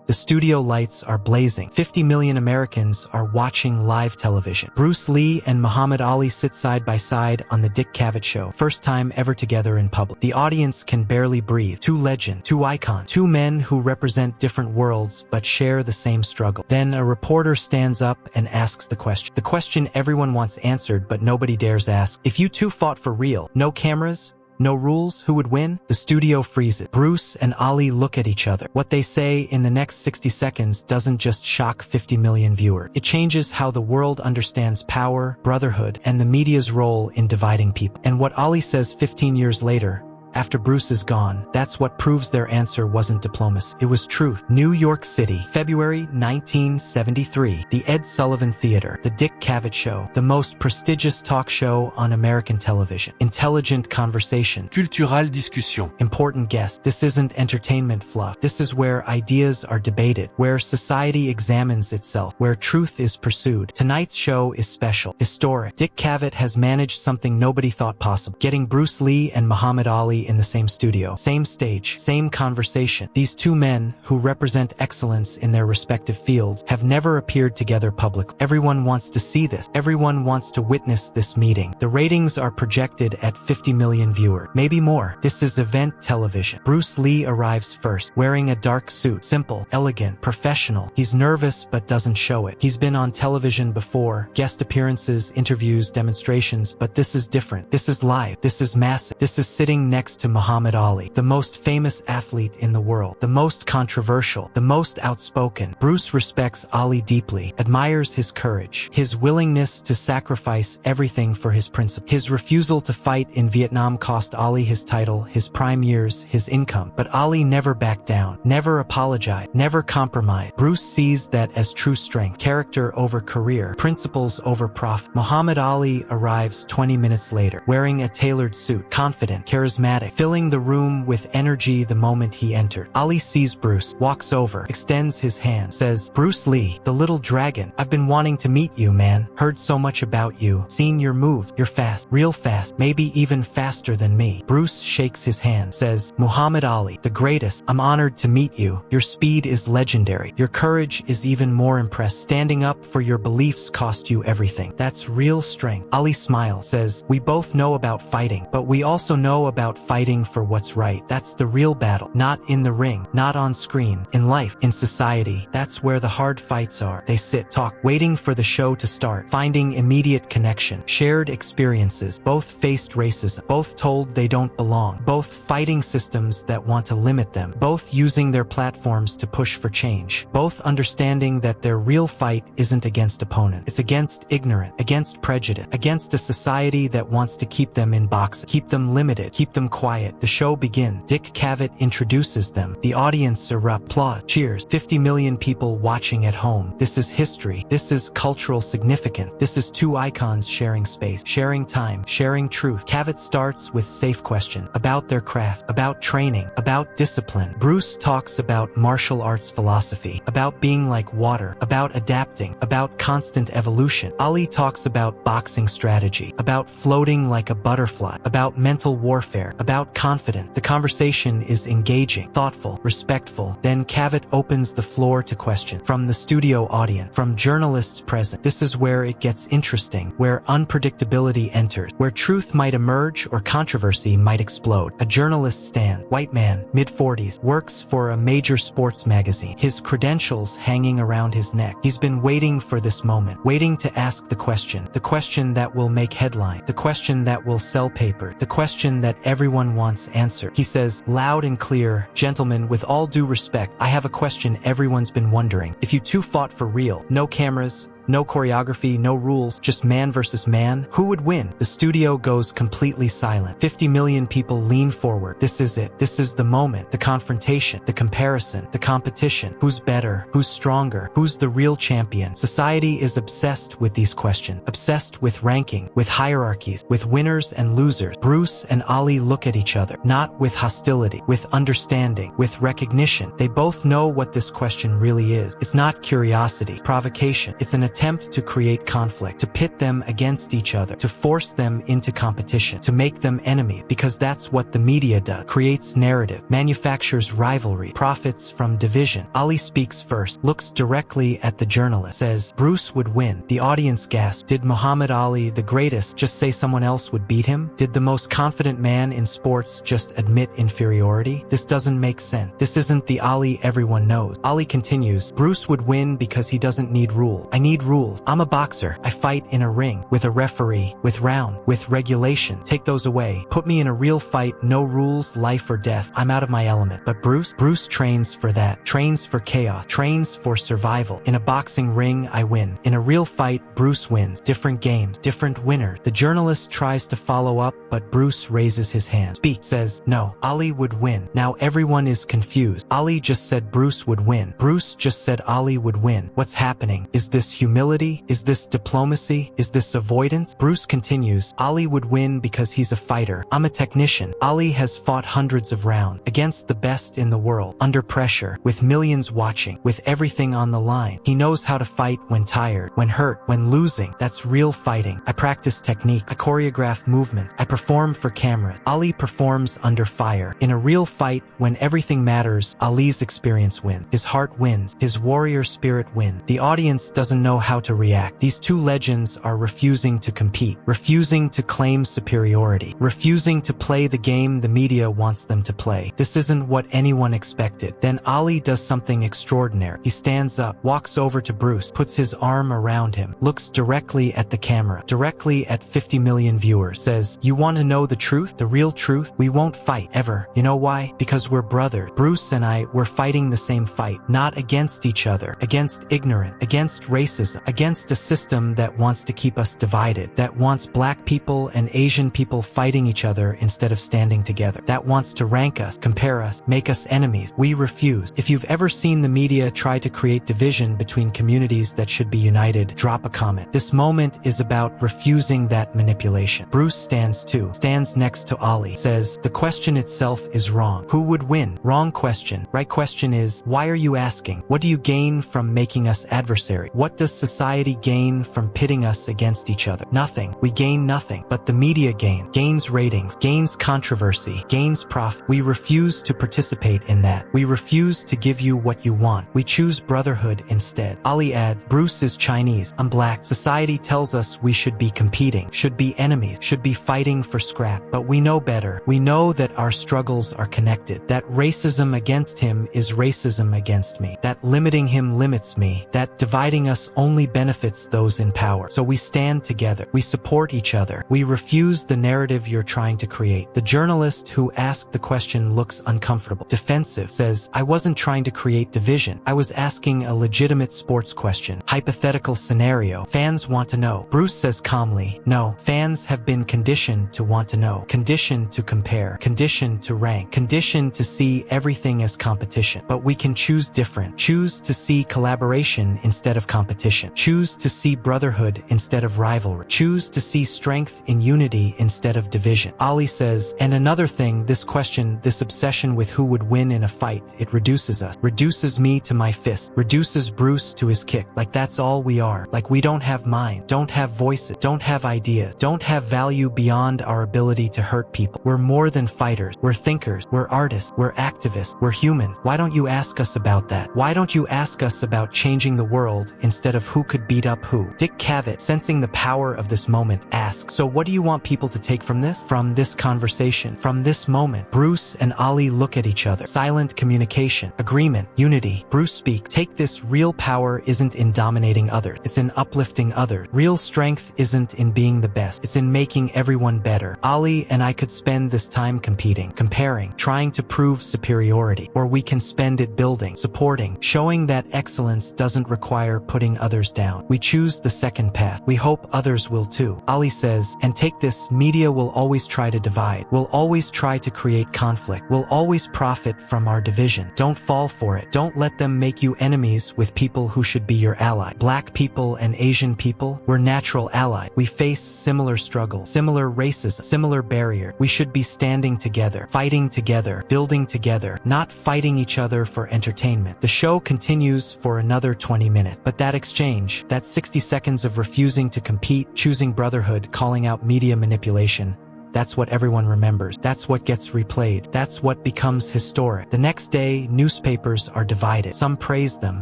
The studio lights are blazing. 50 million Americans are watching live television. Bruce Lee and Muhammad Ali sit side by side on the Dick Cavett Show. First time ever together in public. The audience can barely breathe. Two legends, two icons, two men who represent different worlds but share the same struggle. Then a reporter stands up and asks the question everyone wants answered but nobody dares ask. If you two fought for real, no cameras, no rules, who would win? The studio freezes. Bruce and Ali look at each other. What they say in the next 60 seconds doesn't just shock 50 million viewers. It changes how the world understands power, brotherhood, and the media's role in dividing people. And what Ali says 15 years later, after Bruce is gone, that's what proves their answer wasn't diplomacy. It was truth. New York City, February 1973. The Ed Sullivan Theater. The Dick Cavett Show. The most prestigious talk show on American television. Intelligent conversation. Culturelle discussion. Important guests. This isn't entertainment fluff. This is where ideas are debated, where society examines itself, where truth is pursued. Tonight's show is special, historic. Dick Cavett has managed something nobody thought possible. Getting Bruce Lee and Muhammad Ali in the same studio, same stage, same conversation. These two men, who represent excellence in their respective fields, have never appeared together publicly. Everyone wants to see this. Everyone wants to witness this meeting. The ratings are projected at 50 million viewers, maybe more. This is event television. Bruce Lee arrives first, wearing a dark suit. Simple, elegant, professional. He's nervous but doesn't show it. He's been on television before, guest appearances, interviews, demonstrations, but this is different. This is live. This is massive. This is sitting next to Muhammad Ali, the most famous athlete in the world, the most controversial, the most outspoken. Bruce respects Ali deeply, admires his courage, his willingness to sacrifice everything for his principle. His refusal to fight in Vietnam cost Ali his title, his prime years, his income. But Ali never backed down, never apologized, never compromised. Bruce sees that as true strength, character over career, principles over profit. Muhammad Ali arrives 20 minutes later, wearing a tailored suit, confident, charismatic, filling the room with energy the moment he entered. Ali sees Bruce, walks over, extends his hand, says, "Bruce Lee, the little dragon, I've been wanting to meet you, man. Heard so much about you. Seen your moves. You're fast, real fast, maybe even faster than me." Bruce shakes his hand, says, "Muhammad Ali, the greatest, I'm honored to meet you. Your speed is legendary. Your courage is even more impressive. Standing up for your beliefs cost you everything. That's real strength." Ali smiles, says, "We both know about fighting, but we also know about fighting for what's right. That's the real battle. Not in the ring, not on screen, in life, in society. That's where the hard fights are." They sit, talk, waiting for the show to start, finding immediate connection, shared experiences. Both faced racism, both told they don't belong, both fighting systems that want to limit them, both using their platforms to push for change, both understanding that their real fight isn't against opponents. It's against ignorance, against prejudice, against a society that wants to keep them in boxes, keep them limited, keep them quiet. The show begins. Dick Cavett introduces them. The audience erupts. Applause, cheers. 50 million people watching at home. This is history. This is cultural significance. This is two icons sharing space, sharing time, sharing truth. Cavett starts with safe questions about their craft, about training, about discipline. Bruce talks about martial arts philosophy, about being like water, about adapting, about constant evolution. Ali talks about boxing strategy, about floating like a butterfly, about mental warfare, about confidence. The conversation is engaging, thoughtful, respectful. Then Cavett opens the floor to questions from the studio audience, from journalists present. This is where it gets interesting, where unpredictability enters, where truth might emerge or controversy might explode. A journalist stands, white man, mid-40s, works for a major sports magazine, his credentials hanging around his neck. He's been waiting for this moment, waiting to ask the question that will make headline, the question that will sell paper, the question that everyone wants answered. He says, loud and clear, "Gentlemen, with all due respect, I have a question everyone's been wondering. If you two fought for real, no cameras, no choreography, no rules, just man versus man, who would win?" The studio goes completely silent. 50 million people lean forward. This is it. This is the moment. The confrontation, the comparison, the competition. Who's better? Who's stronger? Who's the real champion? Society is obsessed with these questions, obsessed with ranking, with hierarchies, with winners and losers. Bruce and Ali look at each other, not with hostility, with understanding, with recognition. They both know what this question really is. It's not curiosity, provocation. It's an attempt to create conflict, to pit them against each other, to force them into competition, to make them enemies, because that's what the media does. Creates narrative, manufactures rivalry, profits from division. Ali speaks first, looks directly at the journalist, says, Bruce would win. The audience gasps. Did Muhammad Ali, the greatest, just say someone else would beat him? Did the most confident man in sports just admit inferiority? This doesn't make sense. This isn't the Ali everyone knows. Ali continues, Bruce would win because he doesn't need rules. I need rules. I'm a boxer. I fight in a ring, with a referee, with round, with regulation. Take those away. Put me in a real fight, no rules, life or death. I'm out of my element. But Bruce trains for that. Trains for chaos. Trains for survival. In a boxing ring, I win. In a real fight, Bruce wins. Different games, different winners. The journalist tries to follow up, but Bruce raises his hand. Speak, says, no, Ali would win. Now everyone is confused. Ali just said Bruce would win. Bruce just said Ali would win. What's happening? Is this humility? Is this diplomacy? Is this avoidance? Bruce continues, Ali would win because he's a fighter. I'm a technician. Ali has fought hundreds of rounds against the best in the world, under pressure, with millions watching, with everything on the line. He knows how to fight when tired, when hurt, when losing. That's real fighting. I practice technique. I choreograph movements. I perform for cameras. Ali performs under fire. In a real fight, when everything matters, Ali's experience wins. His heart wins. His warrior spirit wins. The audience doesn't know how to react. These two legends are refusing to compete, refusing to claim superiority, refusing to play the game the media wants them to play. This isn't what anyone expected. Then Ali does something extraordinary. He stands up, walks over to Bruce, puts his arm around him, looks directly at the camera, directly at 50 million viewers, says, you want to know the truth, the real truth? We won't fight, ever. You know why? Because we're brothers. Bruce and I, we're fighting the same fight, not against each other, against ignorance, against racism, against a system that wants to keep us divided, that wants black people and Asian people fighting each other instead of standing together, that wants to rank us, compare us, make us enemies. We refuse. If you've ever seen the media try to create division between communities that should be united, drop a comment. This moment is about refusing that manipulation. Bruce stands too, stands next to Ali, says, the question itself is wrong. Who would win? Wrong question. Right question is, why are you asking? What do you gain from making us adversary? What does society gain from pitting us against each other? Nothing. We gain nothing. But the media gains ratings, gains controversy, gains profit. We refuse to participate in that. We refuse to give you what you want. We choose brotherhood instead. Ali adds, Bruce is Chinese. I'm black. Society tells us we should be competing, should be enemies, should be fighting for scrap. But we know better. We know that our struggles are connected, that racism against him is racism against me, that limiting him limits me, that dividing us only benefits those in power. So we stand together. We support each other. We refuse the narrative you're trying to create. The journalist who asked the question looks uncomfortable, defensive, says, I wasn't trying to create division. I was asking a legitimate sports question, hypothetical scenario. Fans want to know. Bruce says calmly, no, fans have been conditioned to want to know, conditioned to compare, conditioned to rank, conditioned to see everything as competition. But we can choose different. Choose to see collaboration instead of competition. Choose to see brotherhood instead of rivalry. Choose to see strength in unity instead of division. Ali says, and another thing, this question, this obsession with who would win in a fight, it reduces us. Reduces me to my fist. Reduces Bruce to his kick. Like that's all we are. Like we don't have mind, don't have voices, don't have ideas, don't have value beyond our ability to hurt people. We're more than fighters. We're thinkers. We're artists. We're activists. We're humans. Why don't you ask us about that? Why don't you ask us about changing the world instead of who could beat up who? Dick Cavett, sensing the power of this moment, asks, so what do you want people to take from this? From this conversation? From this moment? Bruce and Ali look at each other. Silent communication. Agreement. Unity. Bruce speaks. Take this. Real power isn't in dominating others. It's in uplifting others. Real strength isn't in being the best. It's in making everyone better. Ali and I could spend this time competing, comparing, trying to prove superiority. Or we can spend it building, supporting, showing that excellence doesn't require putting others down. We choose the second path. We hope others will too. Ali says, and take this, media will always try to divide, will always try to create conflict, will always profit from our division. Don't fall for it. Don't let them make you enemies with people who should be your ally. Black people and Asian people, we're natural allies. We face similar struggles, similar racism, similar barrier. We should be standing together, fighting together, building together, not fighting each other for entertainment. The show continues for another 20 minutes, but that exchange exchange, that 60 seconds of refusing to compete, choosing brotherhood, calling out media manipulation, that's what everyone remembers. That's what gets replayed. That's what becomes historic. The next day, newspapers are divided. Some praise them,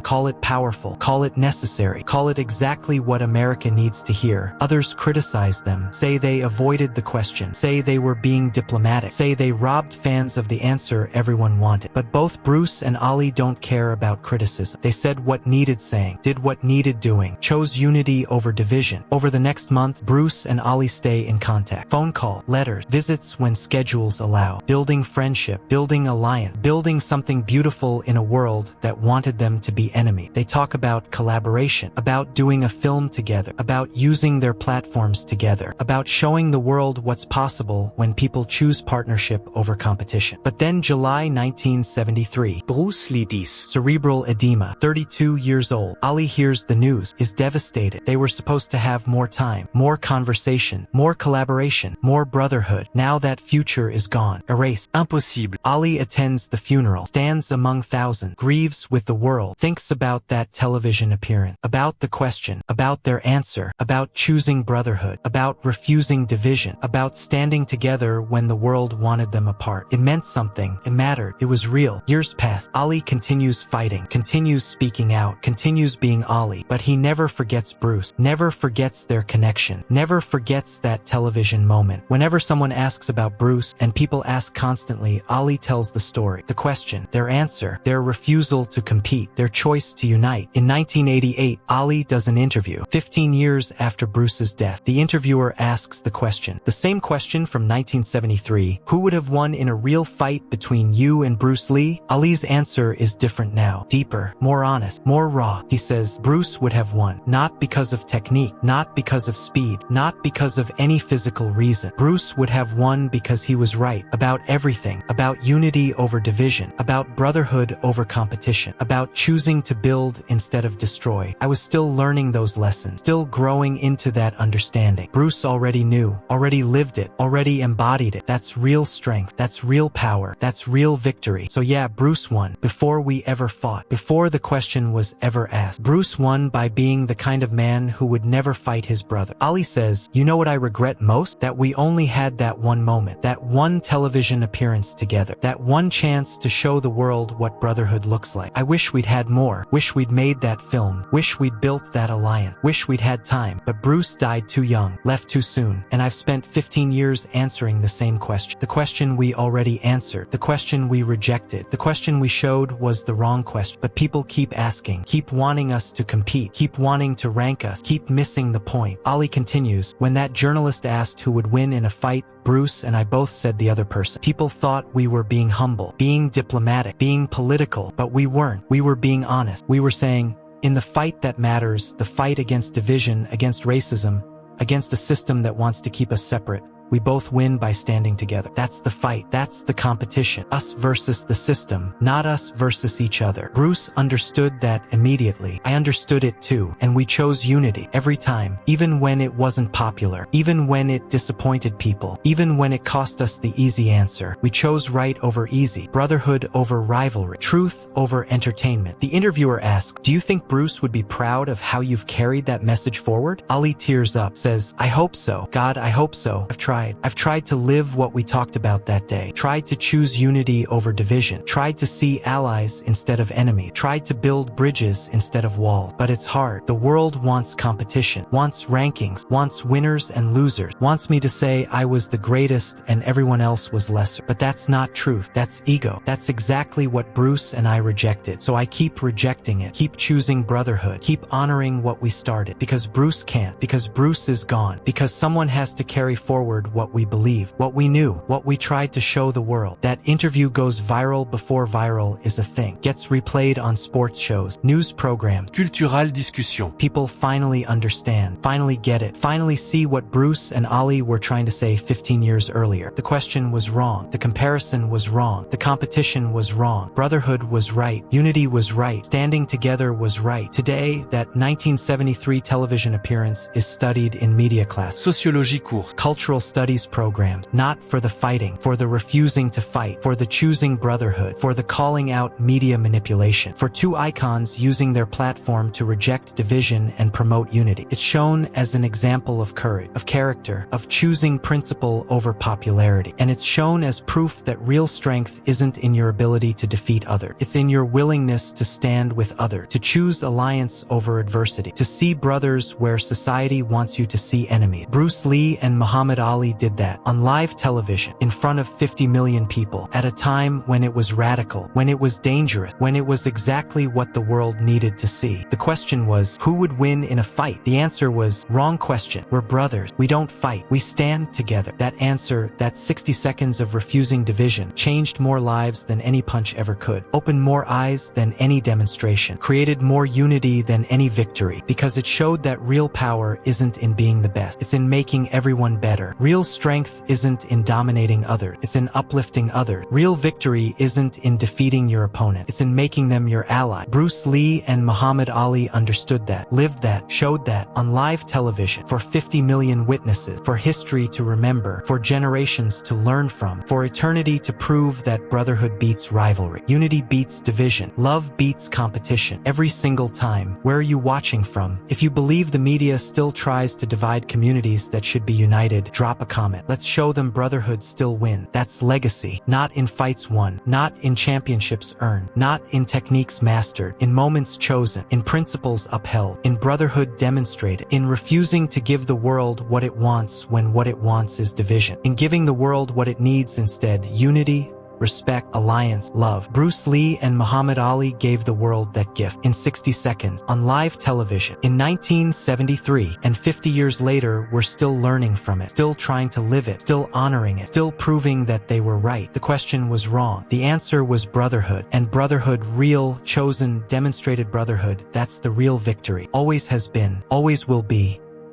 call it powerful, call it necessary, call it exactly what America needs to hear. Others criticize them, say they avoided the question, say they were being diplomatic, say they robbed fans of the answer everyone wanted. But both Bruce and Ali don't care about criticism. They said what needed saying, did what needed doing, chose unity over division. Over the next month, Bruce and Ali stay in contact. Phone call, letters, visits when schedules allow, building friendship, building alliance, building something beautiful in a world that wanted them to be enemy. They talk about collaboration, about doing a film together, about using their platforms together, about showing the world what's possible when people choose partnership over competition. But then July 1973, Bruce Lidis, cerebral edema, 32 years old. Ali hears the news, is devastated. They were supposed to have more time, more conversation, more collaboration, more brotherhood. Now that future is gone, erased. impossible. Ali attends the funeral, stands among thousands, grieves with the world, thinks about that television appearance, about the question, about their answer, about choosing brotherhood, about refusing division, about standing together when the world wanted them apart. It meant something, it mattered, it was real. Years pass. Ali continues fighting, continues speaking out, continues being Ali, but he never forgets Bruce, never forgets their connection, never forgets that television moment. Whenever someone asks about Bruce, and people ask constantly, Ali tells the story, the question, their answer, their refusal to compete, their choice to unite. In 1988, Ali does an interview, 15 years after Bruce's death. The interviewer asks the question, the same question from 1973, who would have won in a real fight between you and Bruce Lee? Ali's answer is different now, deeper, more honest, more raw. He says, Bruce would have won, not because of technique, not because of speed, not because of any physical reason. Bruce would have won because he was right about everything, about unity over division, about brotherhood over competition, about choosing to build instead of destroy. I was still learning those lessons, still growing into that understanding. Bruce already knew, already lived it, already embodied it. That's real strength, that's real power, that's real victory. So yeah, Bruce won before we ever fought, before the question was ever asked. Bruce won by being the kind of man who would never fight his brother. Ali says, you know what I regret most? That we only had that one moment, that one television appearance together, that one chance to show the world what brotherhood looks like. I wish we'd had more, wish we'd made that film, wish we'd built that alliance, wish we'd had time. But Bruce died too young, left too soon, and I've spent 15 years answering the same question. The question we already answered, the question we rejected, the question we showed was the wrong question. But people keep asking, keep wanting us to compete, keep wanting to rank us, keep missing the point. Ali continues, when that journalist asked who would win in a fight, Bruce and I both said the other person. People thought we were being humble, being diplomatic, being political, but we weren't. We were being honest. We were saying, in the fight that matters, the fight against division, against racism, against a system that wants to keep us separate, we both win by standing together. That's the fight. That's the competition. Us versus the system, not us versus each other. Bruce understood that immediately. I understood it too. And we chose unity every time, even when it wasn't popular, even when it disappointed people, even when it cost us the easy answer. We chose right over easy, brotherhood over rivalry, truth over entertainment. The interviewer asked, do you think Bruce would be proud of how you've carried that message forward? Ali tears up, says, I hope so. God, I hope so. I've tried to live what we talked about that day, tried to choose unity over division, tried to see allies instead of enemies, tried to build bridges instead of walls. But it's hard. The world wants competition, wants rankings, wants winners and losers, wants me to say I was the greatest and everyone else was lesser. But that's not truth. That's ego. That's exactly what Bruce and I rejected. So I keep rejecting it, keep choosing brotherhood, keep honoring what we started. Because Bruce can't, because Bruce is gone, because someone has to carry forward what we believe, what we knew, what we tried to show the world. That interview goes viral before viral is a thing. Gets replayed on sports shows, news programs. Culturelle discussion. People finally understand, finally get it, finally see what Bruce and Ali were trying to say 15 years earlier. The question was wrong. The comparison was wrong. The competition was wrong. Brotherhood was right. Unity was right. Standing together was right. Today, that 1973 television appearance is studied in media class, Sociologie course, cultural studies programs, not for the fighting, for the refusing to fight, for the choosing brotherhood, for the calling out media manipulation, for two icons using their platform to reject division and promote unity. It's shown as an example of courage, of character, of choosing principle over popularity. And it's shown as proof that real strength isn't in your ability to defeat others. It's in your willingness to stand with others, to choose alliance over adversity, to see brothers where society wants you to see enemies. Bruce Lee and Muhammad Ali did that on live television in front of 50 million people at a time when it was radical, when it was dangerous, when it was exactly what the world needed to see. The question was, who would win in a fight? The answer was, wrong question. We're brothers. We don't fight. We stand together. That answer, that 60 seconds of refusing division, changed more lives than any punch ever could, opened more eyes than any demonstration, created more unity than any victory, because it showed that real power isn't in being the best. It's in making everyone better. Real strength isn't in dominating others. It's in uplifting others. Real victory isn't in defeating your opponent. It's in making them your ally. Bruce Lee and Muhammad Ali understood that, lived that, showed that on live television for 50 million witnesses, for history to remember, for generations to learn from, for eternity to prove that brotherhood beats rivalry. Unity beats division. Love beats competition. Every single time. Where are you watching from? If you believe the media still tries to divide communities that should be united, drop a comment. Let's show them brotherhood still win. That's legacy. Not in fights won. Not in championships earned. Not in techniques mastered. In moments chosen. In principles upheld. In brotherhood demonstrated. In refusing to give the world what it wants when what it wants is division. In giving the world what it needs instead, unity, respect, alliance, love. Bruce Lee and Muhammad Ali gave the world that gift in 60 seconds on live television in 1973, and 50 years later, we're still learning from it, still trying to live it, still honoring it, still proving that they were right. The question was wrong. The answer was brotherhood, and brotherhood, real, chosen, demonstrated brotherhood. That's the real victory. Always has been, always will be.